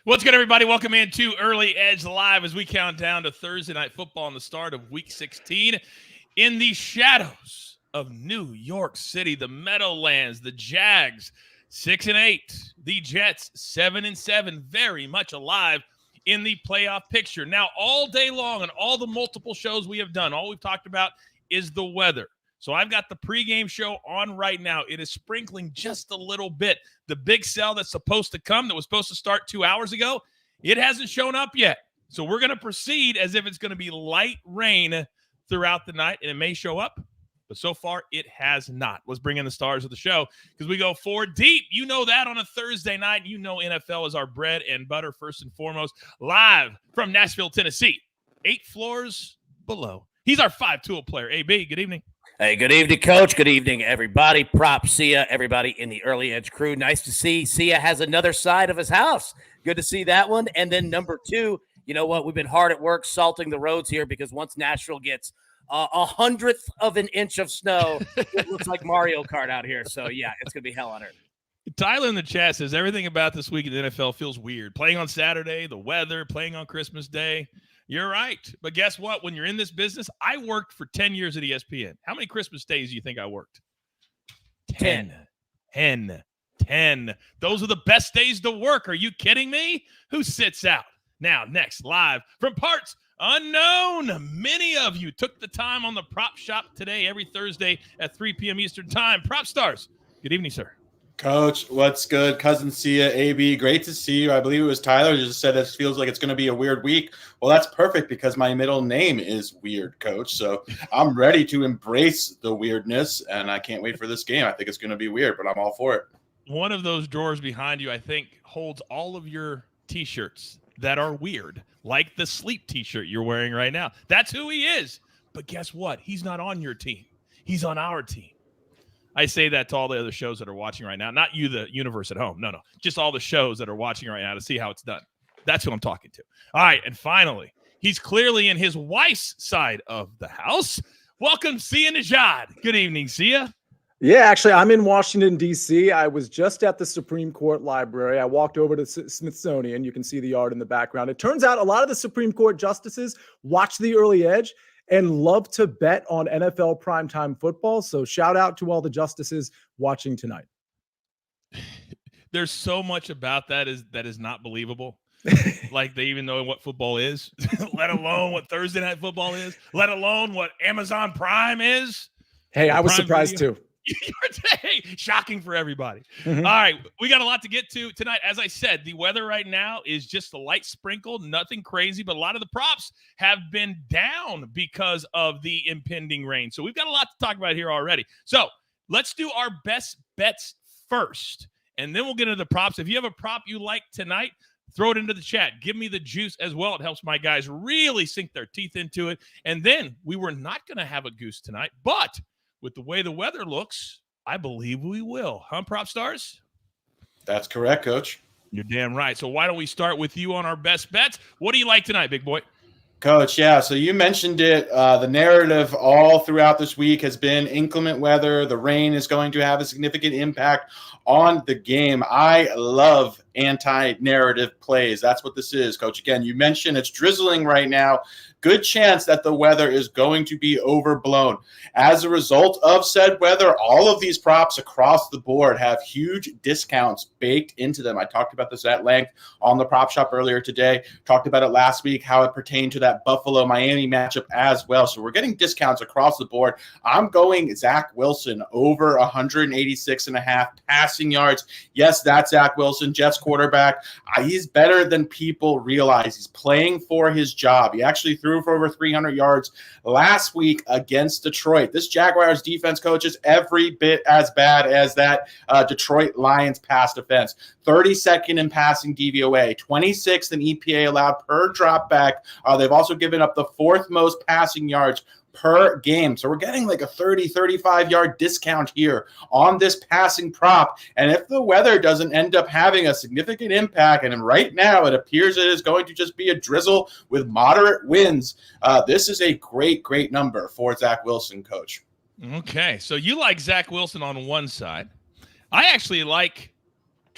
What's good, everybody? Welcome into Early Edge Live as we count down to Thursday Night Football and the start of Week 16. In the shadows of New York City, the Meadowlands, the Jags 6-8, the Jets 7-7, very much alive in the playoff picture. Now, all day long and all the multiple shows we have done, all we've talked about is the weather. So I've got the pregame show on right now. It is sprinkling just a little bit. The big cell that's supposed to come, that was supposed to start 2 hours ago, it hasn't shown up yet. So we're going to proceed as if it's going to be light rain throughout the night, and it may show up, but so far it has not. Let's bring in the stars of the show because we go four deep. You know that on a Thursday night. You know NFL is our bread and butter first and foremost. Live from Nashville, Tennessee, 8 floors below. He's our 5-tool player. AB, good evening. Hey, good evening, Coach. Good evening, everybody. Props, Sia, everybody in the Early Edge crew. Nice to see Sia has another side of his house. Good to see that one. And then number 2, you know what? We've been hard at work salting the roads here because once Nashville gets 1/100th of an inch of snow, it looks like Mario Kart out here. So, yeah, it's going to be hell on earth. Tyler in the chat says everything about this week in the NFL feels weird. Playing on Saturday, the weather, playing on Christmas Day. You're right. But guess what? When you're in this business, I worked for 10 years at ESPN. How many Christmas days do you think I worked? 10. 10. Those are the best days to work. Are you kidding me? Who sits out? Now, next, live from parts unknown. Many of you took the time on the Prop Shop today, every Thursday at 3 p.m. Eastern Time. Prop Stars, good evening, sir. Coach, what's good? Cousin Sia, AB, great to see you. I believe it was Tyler who just said it feels like it's going to be a weird week. Well, that's perfect because my middle name is Weird, Coach. So I'm ready to embrace the weirdness, and I can't wait for this game. I think it's going to be weird, but I'm all for it. One of those drawers behind you, I think, holds all of your T-shirts that are weird, like the sleep T-shirt you're wearing right now. That's who he is. But guess what? He's not on your team. He's on our team. I say that to all the other shows that are watching right now. Not you, the universe at home. No. Just all the shows that are watching right now to see how it's done. That's who I'm talking to. All right, and finally, he's clearly in his wife's side of the house. Welcome, Sia Najad. Good evening, Sia. Yeah, actually, I'm in Washington, D.C. I was just at the Supreme Court Library. I walked over to Smithsonian. You can see the art in the background. It turns out a lot of the Supreme Court justices watch the Early Edge and love to bet on NFL primetime football. So shout out to all the justices watching tonight. There's so much about that is not believable. Like they even know what football is, let alone what Thursday Night Football is, let alone what Amazon Prime is. Hey, I was surprised too. Hey, shocking for everybody. Mm-hmm. All right, we got a lot to get to tonight. As I said, the weather right now is just a light sprinkle, nothing crazy, but a lot of the props have been down because of the impending rain. So we've got a lot to talk about here already. So let's do our best bets first, and then we'll get into the props. If you have a prop you like tonight, throw it into the chat. Give me the juice as well. It helps my guys really sink their teeth into it. And then we were not going to have a goose tonight, but with the way the weather looks, I believe we will. Huh, Prop Stars? That's correct, Coach. You're damn right. So why don't we start with you on our best bets? What do you like tonight, big boy? Coach, yeah, so you mentioned it. The narrative all throughout this week has been inclement weather. The rain is going to have a significant impact on the game. I love anti-narrative plays. That's what this is, Coach. Again, you mentioned it's drizzling right now. Good chance that the weather is going to be overblown. As a result of said weather, all of these props across the board have huge discounts baked into them. I talked about this at length on the Prop Shop earlier today. Talked about it last week, how it pertained to that Buffalo-Miami matchup as well. So we're getting discounts across the board. I'm going Zach Wilson over 186.5 passing yards. Yes, that's Zach Wilson, Jets quarterback. He's better than people realize. He's playing for his job. He actually threw for over 300 yards last week against Detroit. This Jaguars defense, Coach, is every bit as bad as that Detroit Lions pass defense. 32nd in passing DVOA, 26th in EPA allowed per drop back. They've also given up the 4th most passing yards per game. So we're getting like a 30, 35-yard discount here on this passing prop. And if the weather doesn't end up having a significant impact, and right now it appears it is going to just be a drizzle with moderate winds, this is a great, great number for Zach Wilson, Coach. Okay, so you like Zach Wilson on one side. I actually like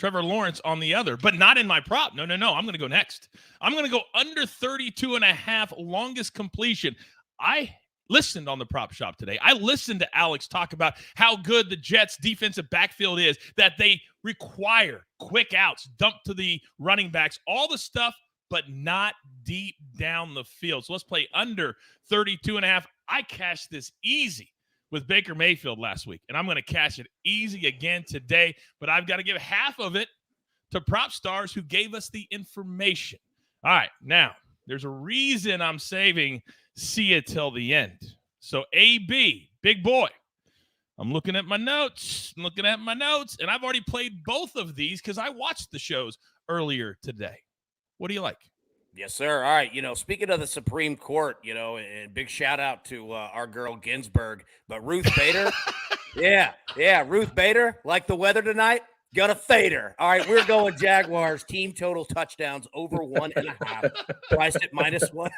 Trevor Lawrence on the other, but not in my prop. No. I'm going to go next. I'm going to go under 32.5 longest completion. I listened on the prop shop today. I listened to Alex talk about how good the Jets defensive backfield is, that they require quick outs, dump to the running backs, all the stuff, but not deep down the field. So let's play under 32.5. I cashed this easy with Baker Mayfield last week, and I'm going to cash it easy again today, but I've got to give half of it to Prop Stars who gave us the information. All right, now, there's a reason I'm saving see you till the end. So AB, big boy, I'm looking at my notes, and I've already played both of these because I watched the shows earlier today. What do you like? Yes, sir. All right. Speaking of the Supreme Court, and big shout out to our girl Ginsburg, but Ruth Bader. yeah. Ruth Bader, like the weather tonight, gonna fade her. All right. We're going Jaguars team total touchdowns over 1.5. Priced at -1.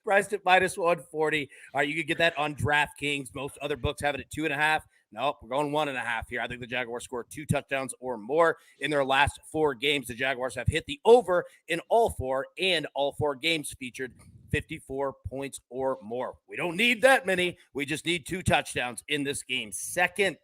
Priced at -140. All right. You can get that on DraftKings. Most other books have it at 2.5. Nope, we're going 1.5 here. I think the Jaguars scored 2 touchdowns or more in their last 4 games. The Jaguars have hit the over in all 4, and all 4 games featured 54 points or more. We don't need that many. We just need 2 touchdowns in this game. Second,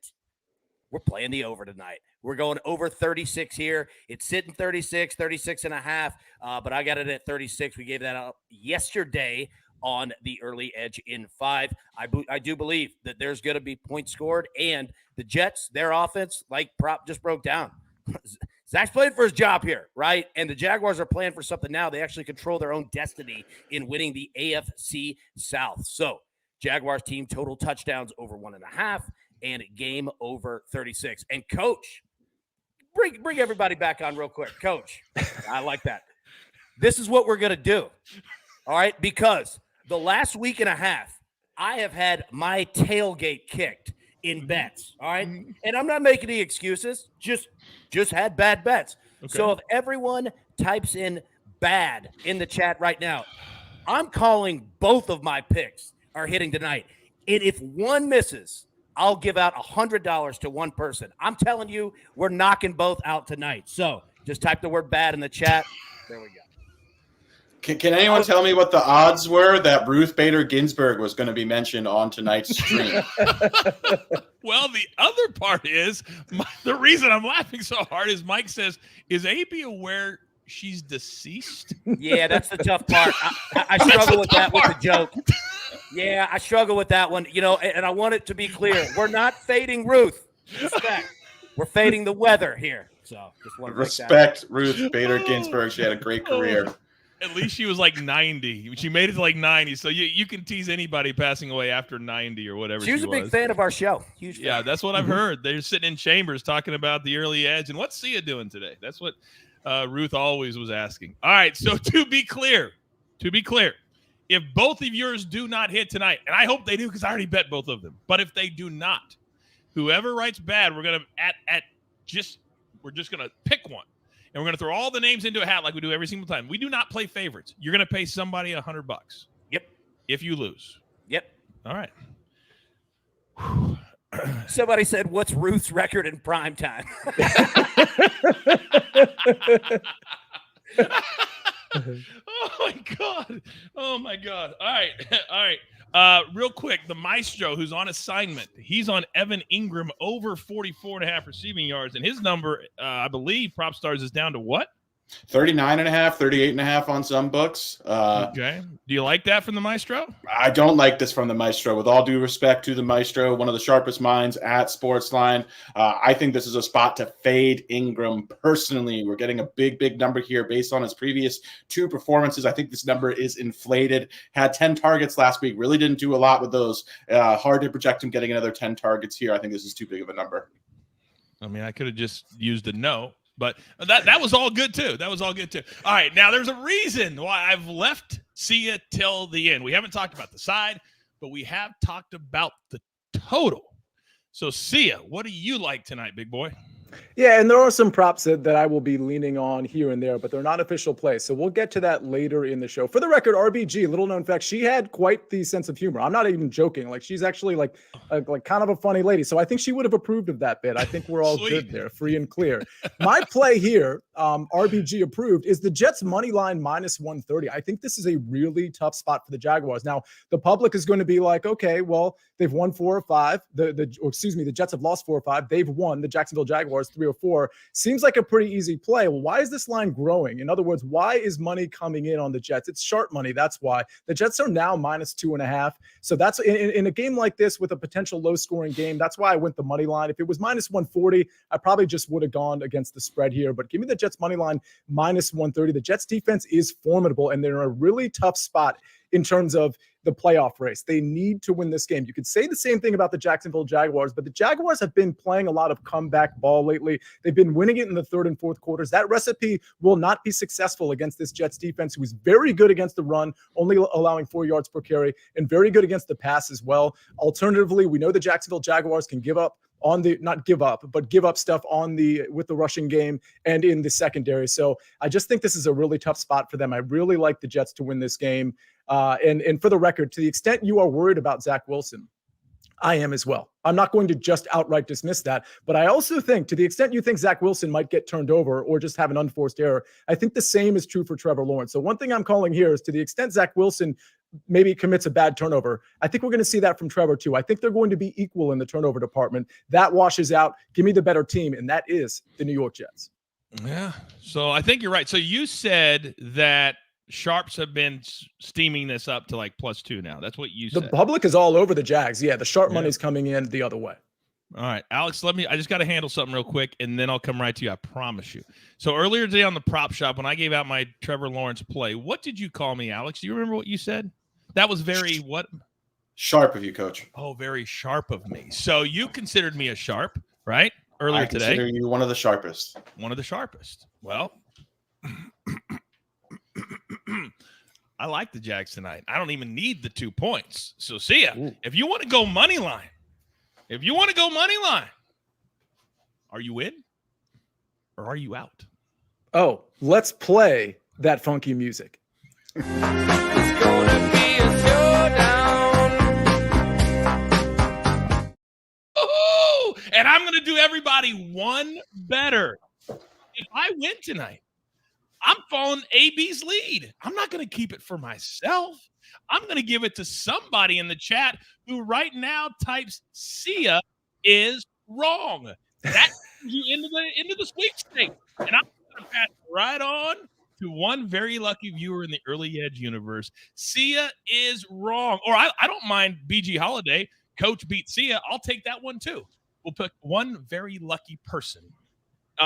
we're playing the over tonight. We're going over 36 here. It's sitting 36.5, but I got it at 36. We gave that out yesterday on the early edge in 5. I do believe that there's going to be points scored, and the Jets, their offense, like Prop just broke down. Zach's playing for his job here, right? And the Jaguars are playing for something now. They actually control their own destiny in winning the AFC South. So Jaguars team total touchdowns over 1.5 and game over 36. And Coach, bring everybody back on real quick. Coach, I like that. This is what we're going to do, all right? Because the last week and a half, I have had my tailgate kicked in bets, all right? And I'm not making any excuses, just had bad bets. Okay. So if everyone types in bad in the chat right now, I'm calling both of my picks are hitting tonight. And if one misses, I'll give out $100 to one person. I'm telling you, we're knocking both out tonight. So just type the word bad in the chat. There we go. Can anyone tell me what the odds were that Ruth Bader Ginsburg was going to be mentioned on tonight's stream? Well, the other part is, the reason I'm laughing so hard is Mike says, is AB aware she's deceased? Yeah, that's the tough part. I struggle with that with the joke. Yeah, I struggle with that one. And I want it to be clear. We're not fading Ruth. Respect. We're fading the weather here. So just want to respect Ruth Bader Ginsburg. She had a great career. At least she was like 90. She made it to like 90. So you can tease anybody passing away after 90 or whatever. She was a big fan of our show. Huge fan. Yeah, that's what I've heard. They're sitting in chambers talking about the early edge. And what's Sia doing today? That's what Ruth always was asking. All right, so to be clear, if both of yours do not hit tonight, and I hope they do because I already bet both of them, but if they do not, whoever writes bad, we're gonna we're just gonna pick one. And we're going to throw all the names into a hat like we do every single time. We do not play favorites. You're going to pay somebody $100. Yep. If you lose. Yep. All right. Somebody said, what's Ruth's record in prime time? Oh, my God. All right. Real quick, the maestro who's on assignment, he's on Evan Ingram over 44.5 receiving yards, and his number, I believe, Prop Stars is down to what? 39.5, 38.5 on some books. Okay. Do you like that from the maestro? I don't like this from the maestro. With all due respect to the maestro, one of the sharpest minds at SportsLine, I think this is a spot to fade Ingram personally. We're getting a big number here based on his previous 2 performances. I think this number is inflated. Had 10 targets last week. Really didn't do a lot with those. Hard to project him getting another 10 targets here. I think this is too big of a number. I mean, I could have just used a no. But that was all good, too. All right, now there's a reason why I've left Sia till the end. We haven't talked about the side, but we have talked about the total. So, Sia, what do you like tonight, big boy? Yeah, and there are some props that I will be leaning on here and there, but they're not official plays. So we'll get to that later in the show. For the record, RBG, little known fact, she had quite the sense of humor. I'm not even joking. Like, she's actually like kind of a funny lady. So I think she would have approved of that bit. I think we're all good there, free and clear. My play here, RBG approved, is the Jets money line -130. I think this is a really tough spot for the Jaguars. Now, the public is going to be like, okay, well, they've won 4 or 5. The Jets have lost 4 or 5. They've won. The Jacksonville Jaguars 3 or 4. Seems like a pretty easy play. Well, why is this line growing? In other words, why is money coming in on the Jets? It's sharp money. That's why. The Jets are now -2.5. So that's in a game like this with a potential low-scoring game. That's why I went the money line. If it was -140, I probably just would have gone against the spread here. But give me the Jets money line -130. The Jets defense is formidable, and they're in a really tough spot in terms of the playoff race. They need to win this game. You could say the same thing about the Jacksonville Jaguars, but the Jaguars have been playing a lot of comeback ball lately. They've been winning it in the 3rd and 4th quarters. That recipe will not be successful against this Jets defense, who is very good against the run, only allowing 4 yards per carry, and very good against the pass as well. Alternatively, we know the Jacksonville Jaguars can give up stuff with the rushing game and in the secondary. So I just think this is a really tough spot for them. I really like the Jets to win this game. And for the record, to the extent you are worried about Zach Wilson, I am as well. I'm not going to just outright dismiss that, but I also think, to the extent you think Zach Wilson might get turned over or just have an unforced error, I think the same is true for Trevor Lawrence. So one thing I'm calling here is, to the extent Zach Wilson maybe commits a bad turnover, I think we're going to see that from Trevor too. I think they're going to be equal in the turnover department. That washes out. Give me the better team, and that is the New York Jets. Yeah, so I think you're right. So you said that sharps have been steaming this up to like +2 now. That's what you said. The public is all over the Jags. Yeah, the sharp money's coming in the other way. All right, Alex, I just got to handle something real quick, and then I'll come right to you. I promise you. So earlier today on the prop shop, when I gave out my Trevor Lawrence play, what did you call me, Alex? Do you remember what you said? That was very what? Sharp of you, Coach. Oh, very sharp of me. So you considered me a sharp, right? Earlier today. I consider you one of the sharpest. One of the sharpest. Well, I like the Jags tonight. I don't even need the 2 points. So see ya. Ooh. If you want to go money line, are you in or are you out? Oh, let's play that funky music. It's gonna be a showdown. Oh, and I'm going to do everybody one better. If I win tonight, I'm following AB's lead. I'm not going to keep it for myself. I'm going to give it to somebody in the chat who right now types Sia is wrong. That brings you into the sweepstakes. And I'm going to pass right on to one very lucky viewer in the Early Edge universe. Sia is wrong. Or I don't mind BG Holiday. Coach beat Sia. I'll take that one too. We'll pick one very lucky person.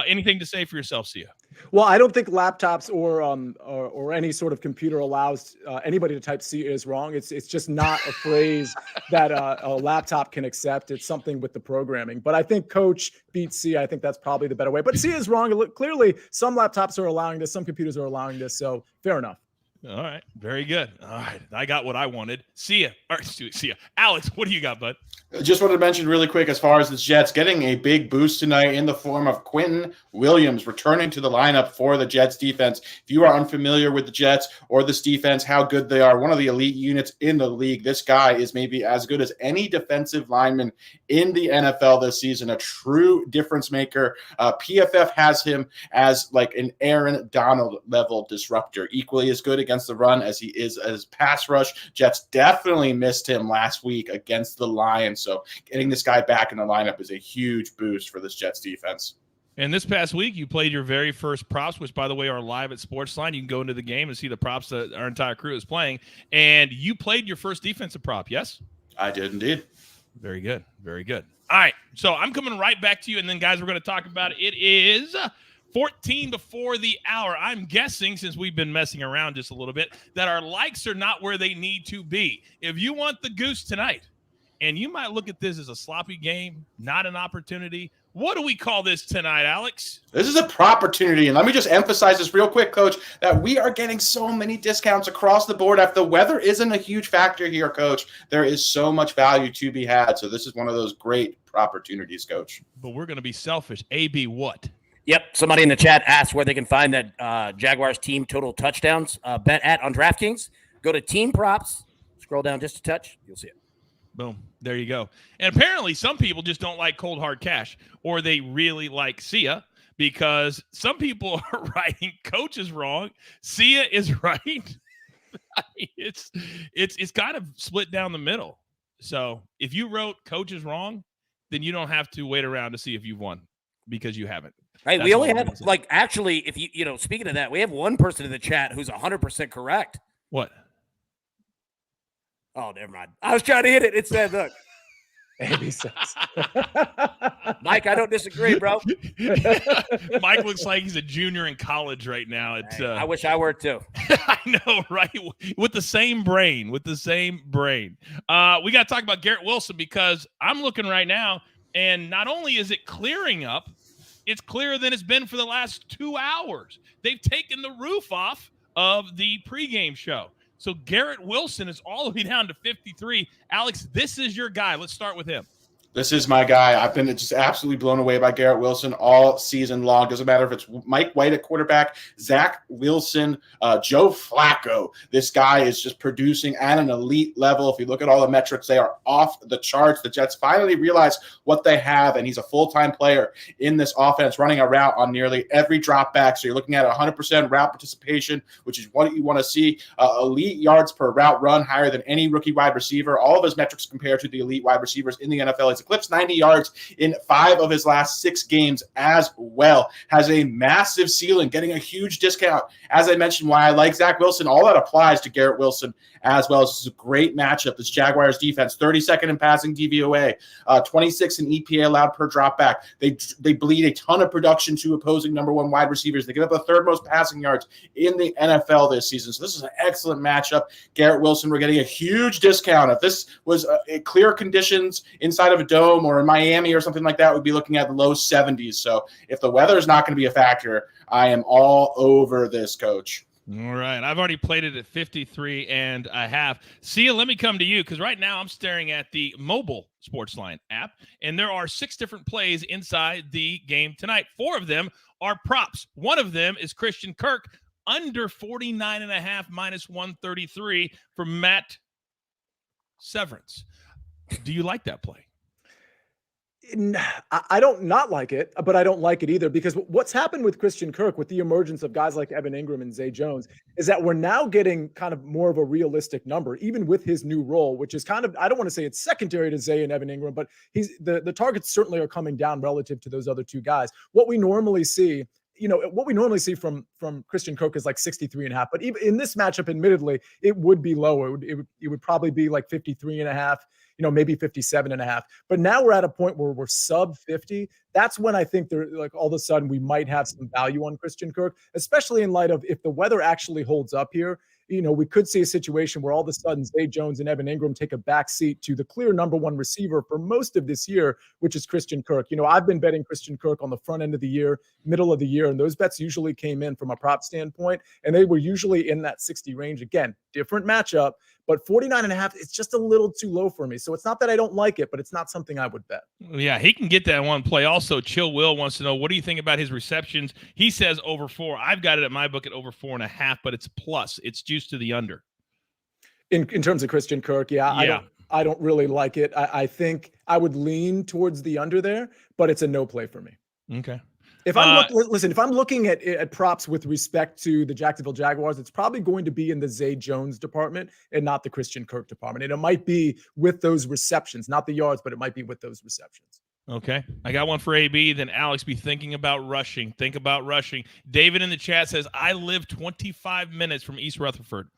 Anything to say for yourself, Sia? Well, I don't think laptops or any sort of computer allows anybody to type "Sia is wrong." It's just not a phrase that a laptop can accept. It's something with the programming. But I think Coach beats Sia. I think that's probably the better way. But Sia is wrong. Clearly, some laptops are allowing this. Some computers are allowing this. So fair enough. All right. Very good. All right. I got what I wanted. Sia. Alex, what do you got, bud? Just wanted to mention really quick, as far as the Jets, getting a big boost tonight in the form of Quentin Williams returning to the lineup for the Jets defense. If you are unfamiliar with the Jets or this defense, how good they are, one of the elite units in the league. This guy is maybe as good as any defensive lineman in the NFL this season, a true difference maker. PFF has him as like an Aaron Donald level disruptor, equally as good against the run as he is as pass rush. Jets definitely missed him last week against the Lions. So getting this guy back in the lineup is a huge boost for this Jets defense. And this past week, you played your very first props, which, by the way, are live at SportsLine. You can go into the game and see the props that our entire crew is playing. And you played your first defensive prop, yes? I did indeed. Very good. Very good. All right. So I'm coming right back to you. And then, guys, we're going to talk about it. It is 14 before the hour. I'm guessing, since we've been messing around just a little bit, that our likes are not where they need to be. If you want the goose tonight, and you might look at this as a sloppy game, not an opportunity, what do we call this tonight, Alex? This is a opportunity. And let me just emphasize this real quick, Coach, that we are getting so many discounts across the board. If the weather isn't a huge factor here, Coach, there is so much value to be had. So this is one of those great opportunities, Coach. But we're going to be selfish. AB, what? Yep. Somebody in the chat asked where they can find that Jaguars team total touchdowns bet at on DraftKings. Go to team props, scroll down just a touch, you'll see it. Boom. There you go. And apparently some people just don't like cold hard cash, or they really like Sia, because some people are writing Coach is wrong. Sia is right. I mean, it's kind of split down the middle. So if you wrote Coach is wrong, then you don't have to wait around to see if you've won, because you haven't. Hey, we only have, like, actually, if you speaking of that, we have one person in the chat who's 100% correct. What? Oh, never mind. I was trying to hit it. It said, look. AB says. Mike, I don't disagree, bro. Mike looks like he's a junior in college right now. I wish I were too. I know, right? With the same brain. We got to talk about Garrett Wilson, because I'm looking right now, and not only is it clearing up, it's clearer than it's been for the last 2 hours. They've taken the roof off of the pregame show. So Garrett Wilson is all the way down to 53. Alex, this is your guy. Let's start with him. This is my guy. I've been just absolutely blown away by Garrett Wilson all season long. Doesn't matter if it's Mike White at quarterback, Zach Wilson, Joe Flacco. This guy is just producing at an elite level. If you look at all the metrics, they are off the charts. The Jets finally realize what they have, and he's a full-time player in this offense, running a route on nearly every drop back. So you're looking at 100% route participation, which is what you want to see. Elite yards per route run, higher than any rookie wide receiver. All of his metrics compared to the elite wide receivers in the NFL. He's eclipsed 90 yards in 5 of his last 6 games as well. Has a massive ceiling, getting a huge discount. As I mentioned, why I like Zach Wilson, all that applies to Garrett Wilson as well. This is a great matchup. This Jaguars defense, 32nd in passing DVOA, 26 in EPA allowed per drop back. They bleed a ton of production to opposing number 1 wide receivers. They give up the 3rd most passing yards in the NFL this season. So this is an excellent matchup. Garrett Wilson, we're getting a huge discount. If this was clear conditions inside of a dome or in Miami or something like that, we'd be looking at the low 70s. So if the weather is not going to be a factor, I am all over this, Coach. All right. I've already played it at 53.5. Sia, let me come to you, because right now I'm staring at the mobile SportsLine app, and there are 6 different plays inside the game tonight. 4 of them are props. One of them is Christian Kirk, under 49.5, minus 133 for Matt Severance. Do you like that play? I don't not like it, but I don't like it either, because what's happened with Christian Kirk, with the emergence of guys like Evan Ingram and Zay Jones, is that we're now getting kind of more of a realistic number, even with his new role, which is kind of, I don't want to say it's secondary to Zay and Evan Ingram, but he's the targets certainly are coming down relative to those other 2 guys. What we normally see from Christian Kirk is like 63.5, but even in this matchup, admittedly, it would be lower. It would probably be like 53.5, maybe 57.5. But now we're at a point where we're sub 50. That's when I think all of a sudden we might have some value on Christian Kirk, especially in light of if the weather actually holds up here. We could see a situation where all of a sudden Zay Jones and Evan Ingram take a back seat to the clear number 1 receiver for most of this year, which is Christian Kirk. I've been betting Christian Kirk on the front end of the year, middle of the year, and those bets usually came in from a prop standpoint, and they were usually in that 60 range. Again, different matchup, but 49.5, it's just a little too low for me. So it's not that I don't like it, but it's not something I would bet. Yeah, he can get that one play. Also, Chill Will wants to know, what do you think about his receptions? He says over 4. I've got it at my book at over 4.5, but it's plus. It's juiced to the under. In terms of Christian Kirk, yeah. I don't really like it. I think I would lean towards the under there, but it's a no play for me. Okay. If I'm if I'm looking at props with respect to the Jacksonville Jaguars, it's probably going to be in the Zay Jones department and not the Christian Kirk department. And it might be with those receptions, not the yards, but it might be with those receptions. Okay. I got one for AB. Then Alex, be thinking about rushing. Think about rushing. David in the chat says, I live 25 minutes from East Rutherford,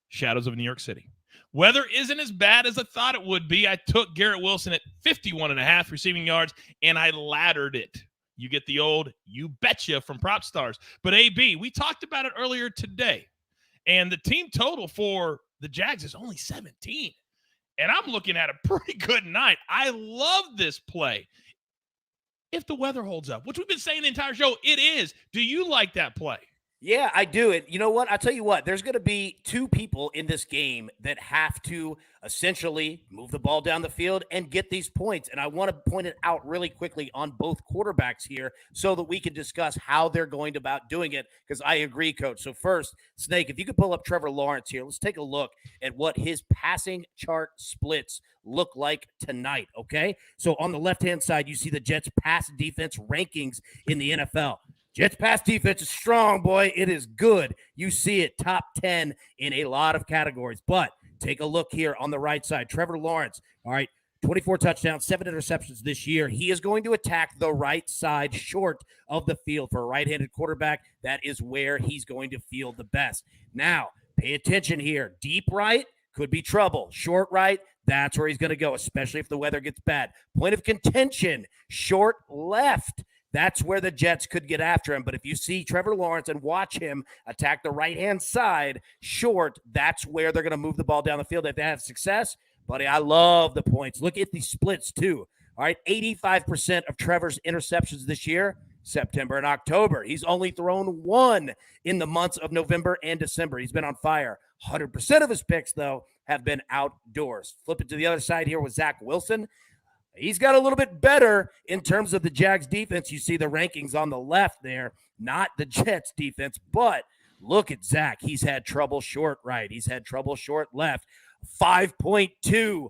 shadows of New York City. Weather isn't as bad as I thought it would be. I took Garrett Wilson at 51.5 receiving yards, and I laddered it. You get the old you betcha from Prop Stars. But AB, we talked about it earlier today, and the team total for the Jags is only 17. And I'm looking at a pretty good night. I love this play. If the weather holds up, which we've been saying the entire show, it is. Do you like that play? Yeah, I do it. You know what? I'll tell you what, there's going to be two people in this game that have to essentially move the ball down the field and get these points. And I want to point it out really quickly on both quarterbacks here so that we can discuss how they're going about doing it, because I agree, Coach. So first, Snake, if you could pull up Trevor Lawrence here, let's take a look at what his passing chart splits look like tonight, okay? So on the left-hand side, you see the Jets pass defense rankings in the NFL. Jets pass defense is strong, boy. It is good. You see it top 10 in a lot of categories. But take a look here on the right side. Trevor Lawrence, all right, 24 touchdowns, 7 interceptions this year. He is going to attack the right side short of the field. For a right-handed quarterback, that is where he's going to feel the best. Now, pay attention here. Deep right could be trouble. Short right, that's where he's going to go, especially if the weather gets bad. Point of contention, short left. That's where the Jets could get after him. But if you see Trevor Lawrence and watch him attack the right-hand side short, that's where they're going to move the ball down the field. If they have success, buddy, I love the points. Look at these splits, too. All right, 85% of Trevor's interceptions this year, September and October. He's only thrown one in the months of November and December. He's been on fire. 100% of his picks, though, have been outdoors. Flip it to the other side here with Zach Wilson. He's got a little bit better in terms of the Jags defense. You see the rankings on the left there, not the Jets defense, but look at Zach. He's had trouble short right. He's had trouble short left. 5.2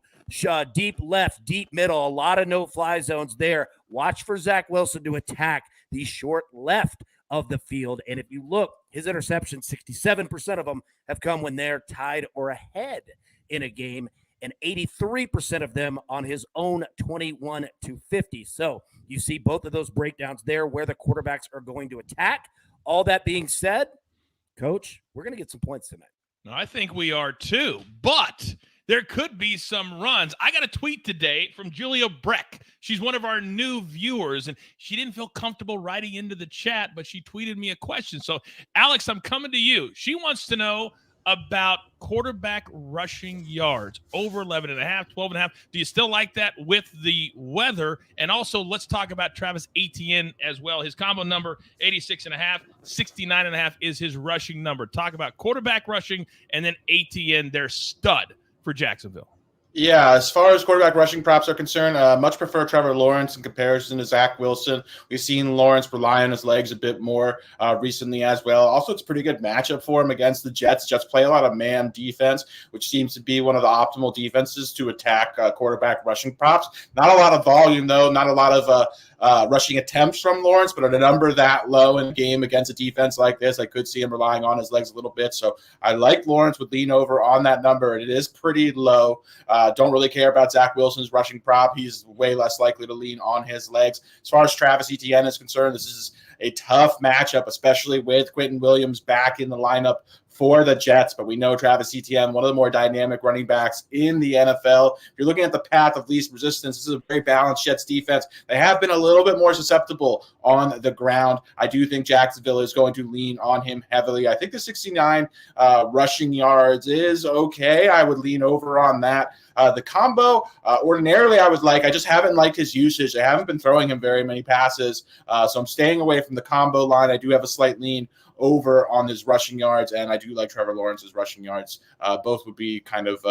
deep left, deep middle, a lot of no-fly zones there. Watch for Zach Wilson to attack the short left of the field. And if you look, his interceptions, 67% of them have come when they're tied or ahead in a game, and 83% of them on his own 21-50. So you see both of those breakdowns there where the quarterbacks are going to attack. All that being said, Coach, we're going to get some points tonight. No, I think we are too, but there could be some runs. I got a tweet today from Julia Breck. She's one of our new viewers, and she didn't feel comfortable writing into the chat, but she tweeted me a question. So, Alex, I'm coming to you. She wants to know about quarterback rushing yards, over 11.5, 12.5. Do you still like that with the weather? And also, let's talk about Travis Etienne as well. His combo number, 86.5, 69.5 is his rushing number. Talk about quarterback rushing, and then Etienne, their stud for Jacksonville. Yeah, as far as quarterback rushing props are concerned, much prefer Trevor Lawrence in comparison to Zach Wilson. We've seen Lawrence rely on his legs a bit more recently as well. Also, it's a pretty good matchup for him against the Jets. Jets play a lot of man defense, which seems to be one of the optimal defenses to attack quarterback rushing props. Not a lot of volume, though. Not a lot of rushing attempts from Lawrence, but at a number that low in the game against a defense like this, I could see him relying on his legs a little bit. So I like Lawrence would lean over on that number. It is pretty low. Don't really care about Zach Wilson's rushing prop. He's way less likely to lean on his legs. As far as Travis Etienne is concerned, this is a tough matchup, especially with Quentin Williams back in the lineup for the Jets. But we know Travis Etienne, one of the more dynamic running backs in the NFL. If you're looking at the path of least resistance, this is a very balanced Jets defense. They have been a little bit more susceptible on the ground. I do think Jacksonville is going to lean on him heavily. I think the 69 rushing yards is okay. I would lean over on that. The combo, ordinarily I just haven't liked his usage. I haven't been throwing him very many passes. So I'm staying away from the combo line. I do have a slight lean over on his rushing yards, and I do like Trevor Lawrence's rushing yards. Both would be kind of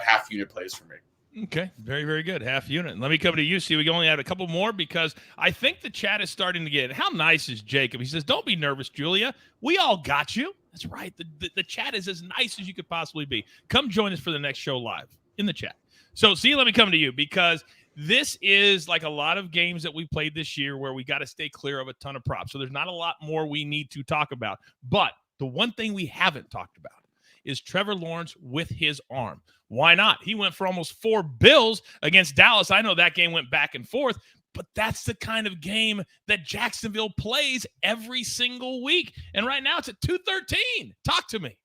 half unit plays for me. Okay, very, very good. Half unit. Let me come to you. See, we only have a couple more because I think the chat is starting to get it. How nice is Jacob? He says, don't be nervous, Julia. We all got you. That's right. The chat is as nice as you could possibly be. Come join us for the next show live in the chat. So, see, let me come to you because this is like a lot of games that we played this year where we got to stay clear of a ton of props. So there's not a lot more we need to talk about. But the one thing we haven't talked about is Trevor Lawrence with his arm. Why not? He went for almost 4 bills against Dallas. I know that game went back and forth, but that's the kind of game that Jacksonville plays every single week. And right now it's at 213. Talk to me.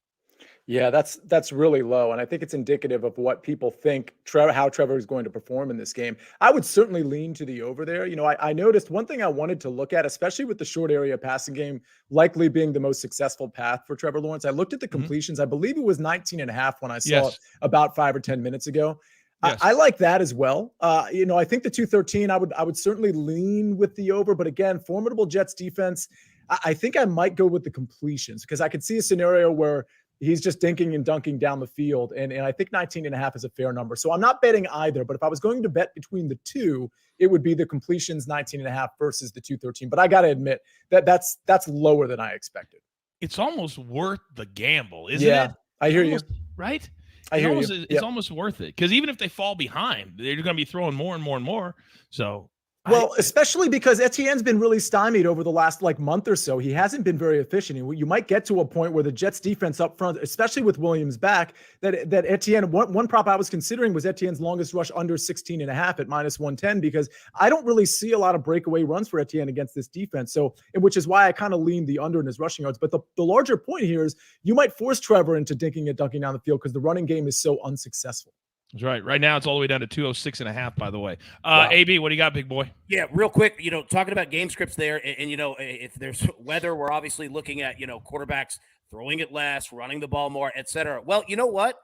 Yeah, that's really low, and I think it's indicative of what people think how Trevor is going to perform in this game. I would certainly lean to the over there. You know, I noticed one thing I wanted to look at, especially with the short area passing game likely being the most successful path for Trevor Lawrence. I looked at the completions. I believe it was 19.5 when I saw it about 5 or 10 minutes ago. Yes. I like that as well. I think the 213, I would certainly lean with the over, but again, formidable Jets defense. I think I might go with the completions because I could see a scenario where he's just dinking and dunking down the field. And I think 19.5 is a fair number. So I'm not betting either, but if I was going to bet between the two, it would be the completions 19.5 versus the 213. But I got to admit that's lower than I expected. It's almost worth the gamble, isn't it? I hear you. Right? I hear you. It's almost worth it because even if they fall behind, they're going to be throwing more and more and more. So, especially because Etienne's been really stymied over the last month or so. He hasn't been very efficient. You might get to a point where the Jets defense up front, especially with Williams back, that Etienne, one prop I was considering was Etienne's longest rush under 16.5 at -110, because I don't really see a lot of breakaway runs for Etienne against this defense. So, which is why I kind of leaned the under in his rushing yards. But the larger point here is you might force Trevor into dinking and dunking down the field because the running game is so unsuccessful. That's right. Right now, it's all the way down to 206.5, by the way. Wow. AB, what do you got, big boy? Yeah, real quick, talking about game scripts there, and if there's weather, we're obviously looking at, quarterbacks throwing it less, running the ball more, et cetera. Well, you know what?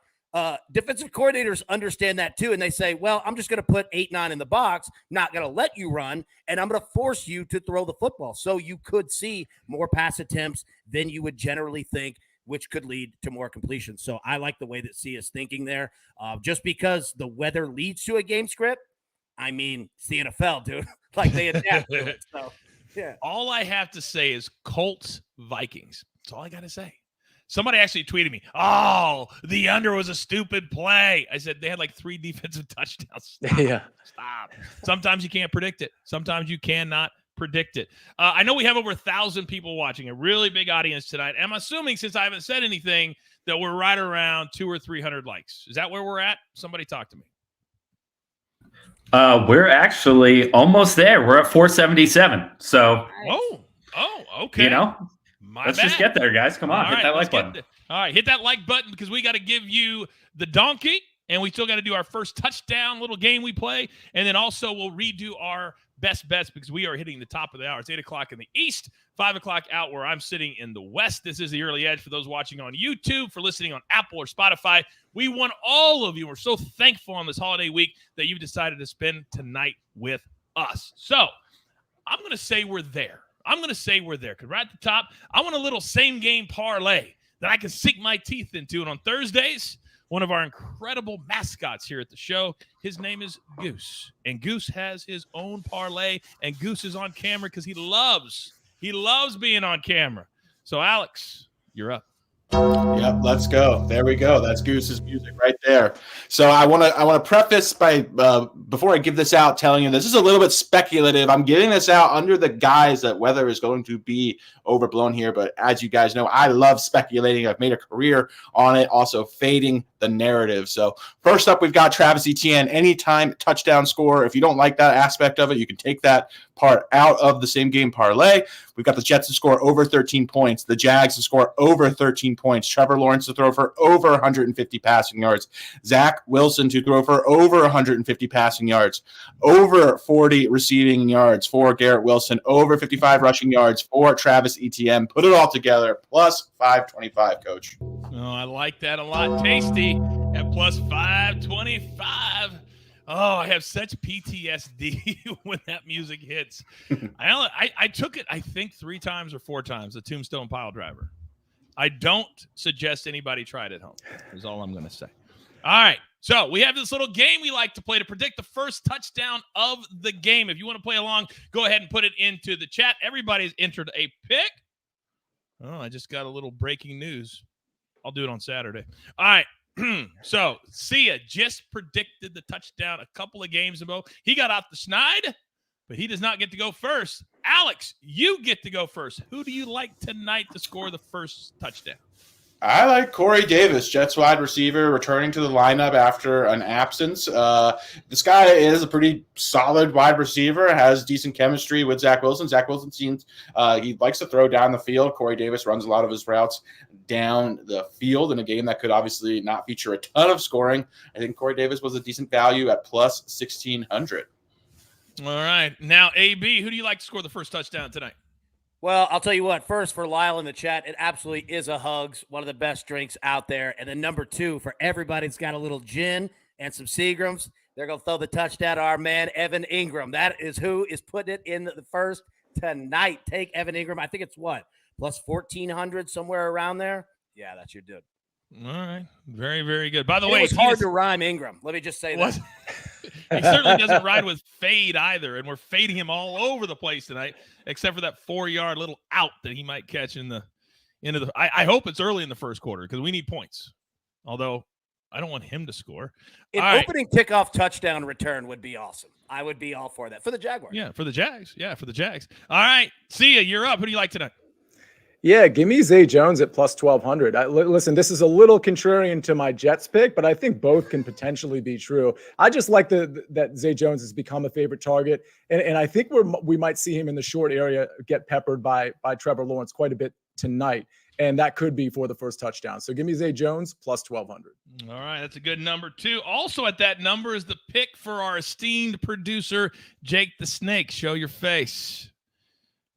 Defensive coordinators understand that too, and they say, well, I'm just going to put 8-9 in the box, not going to let you run, and I'm going to force you to throw the football. So you could see more pass attempts than you would generally think, which could lead to more completions. So I like the way that C is thinking there. Just because the weather leads to a game script, I mean, it's the NFL, dude. They adapt to it. So, yeah. All I have to say is Colts Vikings. That's all I got to say. Somebody actually tweeted me, oh, the under was a stupid play. I said they had 3 defensive touchdowns. Stop. Sometimes you can't predict it. Sometimes you cannot predict it. I know we have over 1,000 people watching, a really big audience tonight. I'm assuming, since I haven't said anything, that we're right around 200 or 300 likes. Is that where we're at? Somebody talk to me. We're actually almost there. We're at 477. So, okay. Let's just get there, guys. Come on, hit that like button. All right, hit that like button because we got to give you the donkey, and we still got to do our first touchdown little game we play, and then also we'll redo our best bets because we are hitting the top of the hour. It's 8 o'clock in the east, 5 o'clock out where I'm sitting in the west. This is the Early Edge for those watching on YouTube, for listening on Apple or Spotify. We want all of you. We're so thankful on this holiday week that you've decided to spend tonight with us. So I'm going to say we're there. Because right at the top, I want a little same-game parlay that I can sink my teeth into. And on Thursdays, one of our incredible mascots here at the show, his name is Goose. And Goose has his own parlay, and Goose is on camera because he loves being on camera. So, Alex, you're up. Yep, let's go. There we go. That's Goose's music right there. So I want to preface by before I give this out, telling you this is a little bit speculative. I'm giving this out under the guise that weather is going to be overblown here. But as you guys know, I love speculating. I've made a career on it, also fading the narrative. So first up, we've got Travis Etienne, anytime touchdown score. If you don't like that aspect of it, you can take that part out of the same game parlay. We've got the Jets to score over 13 points, the Jags to score over 13 points, Trevor Lawrence to throw for over 150 passing yards, Zach Wilson to throw for over 150 passing yards, over 40 receiving yards for Garrett Wilson, over 55 rushing yards for Travis Etienne. Put it all together, plus 525, Coach. Oh, I like that a lot. Tasty at plus 525. Oh, I have such PTSD when that music hits. I took it, I think, 3 times or 4 times, the Tombstone Pile Driver. I don't suggest anybody try it at home, is all I'm going to say. All right, so we have this little game we like to play to predict the first touchdown of the game. If you want to play along, go ahead and put it into the chat. Everybody's entered a pick. Oh, I just got a little breaking news. I'll do it on Saturday. All right. So, Sia just predicted the touchdown a couple of games ago. He got off the schneid, but he does not get to go first. Alex, you get to go first. Who do you like tonight to score the first touchdown? I like Corey Davis, Jets wide receiver, returning to the lineup after an absence. This guy is a pretty solid wide receiver, has decent chemistry with Zach Wilson. Zach Wilson seems he likes to throw down the field. Corey Davis runs a lot of his routes down the field in a game that could obviously not feature a ton of scoring. I think Corey Davis was a decent value at plus 1,600. All right. Now, AB, who do you like to score the first touchdown tonight? Well, I'll tell you what. First, for Lyle in the chat, it absolutely is a Hugs, one of the best drinks out there. And then number 2, for everybody that's got a little gin and some Seagrams, they're going to throw the touchdown to our man, Evan Ingram. That is who is putting it in the first tonight. Take Evan Ingram. I think it's what? Plus 1,400, somewhere around there. Yeah, that's your dude. All right. Very, very good. By the It way, was hard to rhyme Ingram. Let me just say that. He certainly doesn't ride with fade either, and we're fading him all over the place tonight, except for that 4-yard little out that he might catch in the end of the. I hope it's early in the first quarter because we need points. Although I don't want him to score. An opening kickoff touchdown return would be awesome. I would be all for that for the Jaguars. Yeah, for the Jags. Yeah, for the Jags. All right, see ya. You're up. Who do you like tonight? Yeah, give me Zay Jones at plus 1,200. Listen, this is a little contrarian to my Jets pick, but I think both can potentially be true. I just like that Zay Jones has become a favorite target, and I think we might see him in the short area get peppered by Trevor Lawrence quite a bit tonight, and that could be for the first touchdown. So give me Zay Jones plus 1,200. All right, that's a good number too. Also at that number is the pick for our esteemed producer, Jake the Snake. Show your face.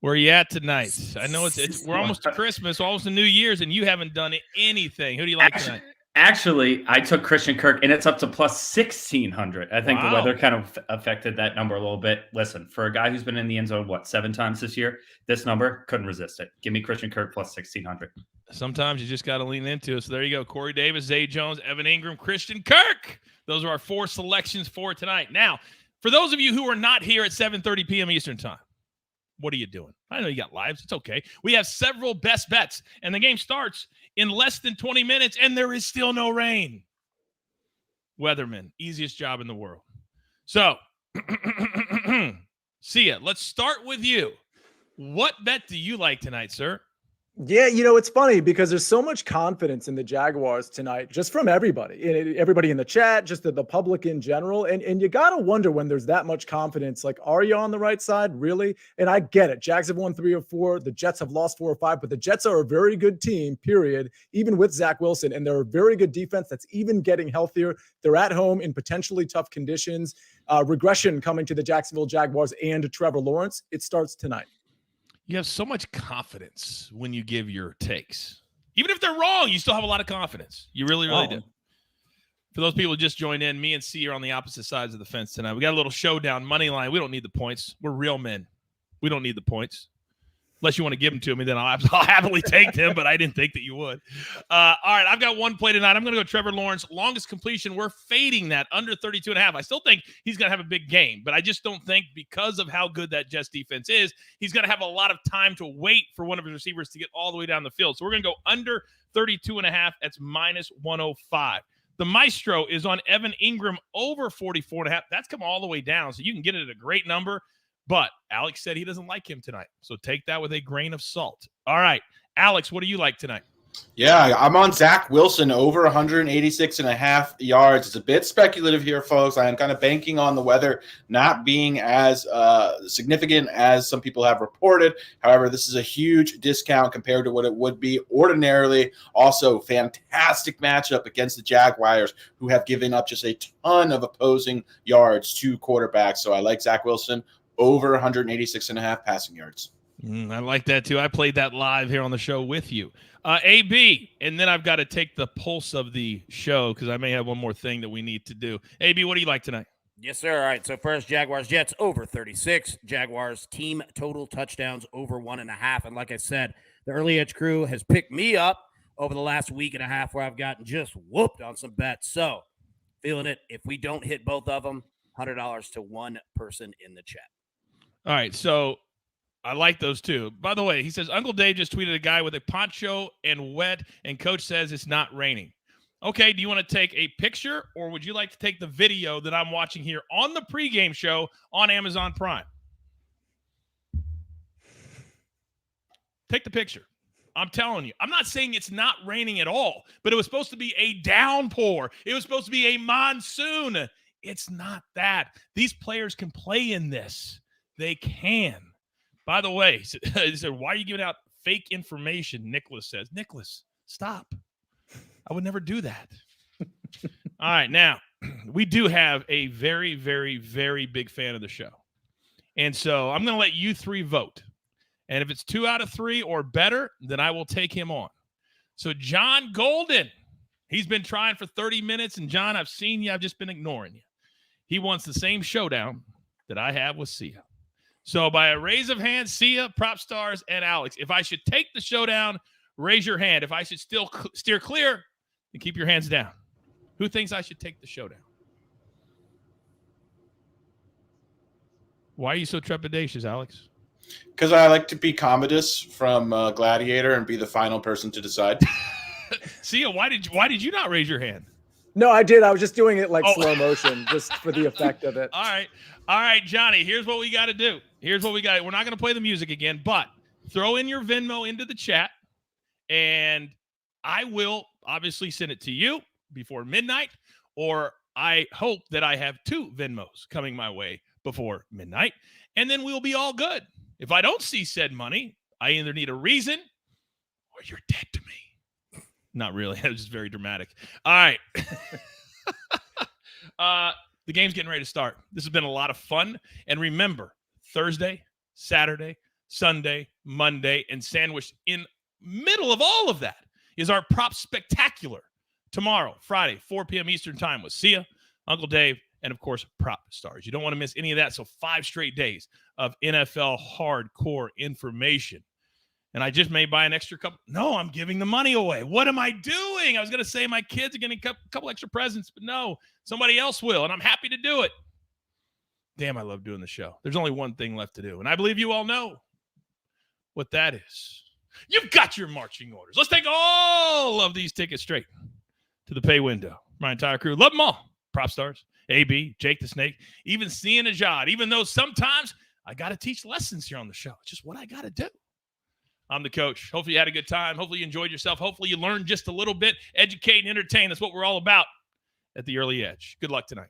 Where are you at tonight? I know we're almost to Christmas, almost to New Year's, and you haven't done anything. Who do you like tonight? Actually, I took Christian Kirk, and it's up to plus 1,600. I think the weather kind of affected that number a little bit. Listen, for a guy who's been in the end zone, 7 times this year, this number, couldn't resist it. Give me Christian Kirk plus 1,600. Sometimes you just got to lean into it. So there you go. Corey Davis, Zay Jones, Evan Ingram, Christian Kirk. Those are our 4 selections for tonight. Now, for those of you who are not here at 7:30 p.m. Eastern time, what are you doing? I know you got lives. It's okay. We have several best bets, and the game starts in less than 20 minutes, and there is still no rain. Weatherman, easiest job in the world. So, see ya. Let's start with you. What bet do you like tonight, sir? Yeah, it's funny because there's so much confidence in the Jaguars tonight, just from everybody in the chat, just the public in general. And you got to wonder when there's that much confidence, like, are you on the right side? Really? And I get it. Jags have won 3 or 4. The Jets have lost 4 or 5, but the Jets are a very good team, period, even with Zach Wilson. And they're a very good defense that's even getting healthier. They're at home in potentially tough conditions. Regression coming to the Jacksonville Jaguars and Trevor Lawrence. It starts tonight. You have so much confidence when you give your takes. Even if they're wrong, you still have a lot of confidence. You really, really do. For those people who just joined in, me and C are on the opposite sides of the fence tonight. We got a little showdown, money line. We don't need the points. We're real men. We don't need the points. Unless you want to give them to me, then I'll happily take them, but I didn't think that you would. All right, I've got one play tonight. I'm going to go Trevor Lawrence. Longest completion, we're fading that under 32.5. I still think he's going to have a big game, but I just don't think because of how good that Jets defense is, he's going to have a lot of time to wait for one of his receivers to get all the way down the field. So we're going to go under 32.5. That's minus 105. The Maestro is on Evan Ingram over 44.5. That's come all the way down, so you can get it at a great number. But Alex said he doesn't like him tonight. So take that with a grain of salt. All right. Alex, what do you like tonight? Yeah, I'm on Zach Wilson over 186.5 yards. It's a bit speculative here, folks. I am kind of banking on the weather not being as significant as some people have reported. However, this is a huge discount compared to what it would be ordinarily. Also, fantastic matchup against the Jaguars, who have given up just a ton of opposing yards to quarterbacks. So I like Zach Wilson over 186.5 passing yards. I like that too. I played that live here on the show with you. AB, and then I've got to take the pulse of the show because I may have one more thing that we need to do. AB, what do you like tonight? Yes, sir. All right, so first, Jaguars-Jets over 36. Jaguars team total touchdowns over 1.5. And like I said, the early edge crew has picked me up over the last week and a half where I've gotten just whooped on some bets. So feeling it. If we don't hit both of them, $100 to one person in the chat. All right, so I like those too. By the way, he says, Uncle Dave just tweeted a guy with a poncho and wet, and coach says it's not raining. Okay, do you want to take a picture, or would you like to take the video that I'm watching here on the pregame show on Amazon Prime? Take the picture. I'm telling you. I'm not saying it's not raining at all, but it was supposed to be a downpour. It was supposed to be a monsoon. It's not that. These players can play in this. They can. By the way, he said, why are you giving out fake information? Nicholas says. Nicholas, stop. I would never do that. All right, now, we do have a very, very, very big fan of the show. And so I'm going to let you 3 vote. And if it's 2 out of 3 or better, then I will take him on. So John Golden, he's been trying for 30 minutes. And John, I've seen you. I've just been ignoring you. He wants the same showdown that I have with Sia. So by a raise of hands, Sia, Prop Stars, and Alex, if I should take the showdown, raise your hand. If I should still steer clear, then keep your hands down. Who thinks I should take the showdown? Why are you so trepidatious, Alex? Because I like to be Commodus from Gladiator and be the final person to decide. Sia, why did you not raise your hand? No, I did. I was just doing it like slow motion, just for the effect of it. All right, Johnny, here's what we got to do. We're not going to play the music again, but throw in your Venmo into the chat, and I will obviously send it to you before midnight, or I hope that I have 2 Venmos coming my way before midnight, and then we'll be all good. If I don't see said money, I either need a reason or you're dead to me. Not really. That was just very dramatic. All right. The game's getting ready to start. This has been a lot of fun. And remember, Thursday, Saturday, Sunday, Monday, and sandwiched in middle of all of that is our Prop Spectacular tomorrow, Friday, 4 p.m. Eastern Time with Sia, Uncle Dave, and, of course, Prop Stars. You don't want to miss any of that. So 5 straight days of NFL hardcore information. And I just may buy an extra couple. No, I'm giving the money away. What am I doing? I was going to say my kids are getting a couple extra presents, but no, somebody else will, and I'm happy to do it. Damn, I love doing the show. There's only one thing left to do, and I believe you all know what that is. You've got your marching orders. Let's take all of these tickets straight to the pay window. My entire crew. Love them all. Prop Stars, AB, Jake the Snake, even Cian Ajad, even though sometimes I got to teach lessons here on the show. It's just what I got to do. I'm the coach. Hopefully you had a good time. Hopefully you enjoyed yourself. Hopefully you learned just a little bit. Educate and entertain. That's what we're all about at the Early Edge. Good luck tonight.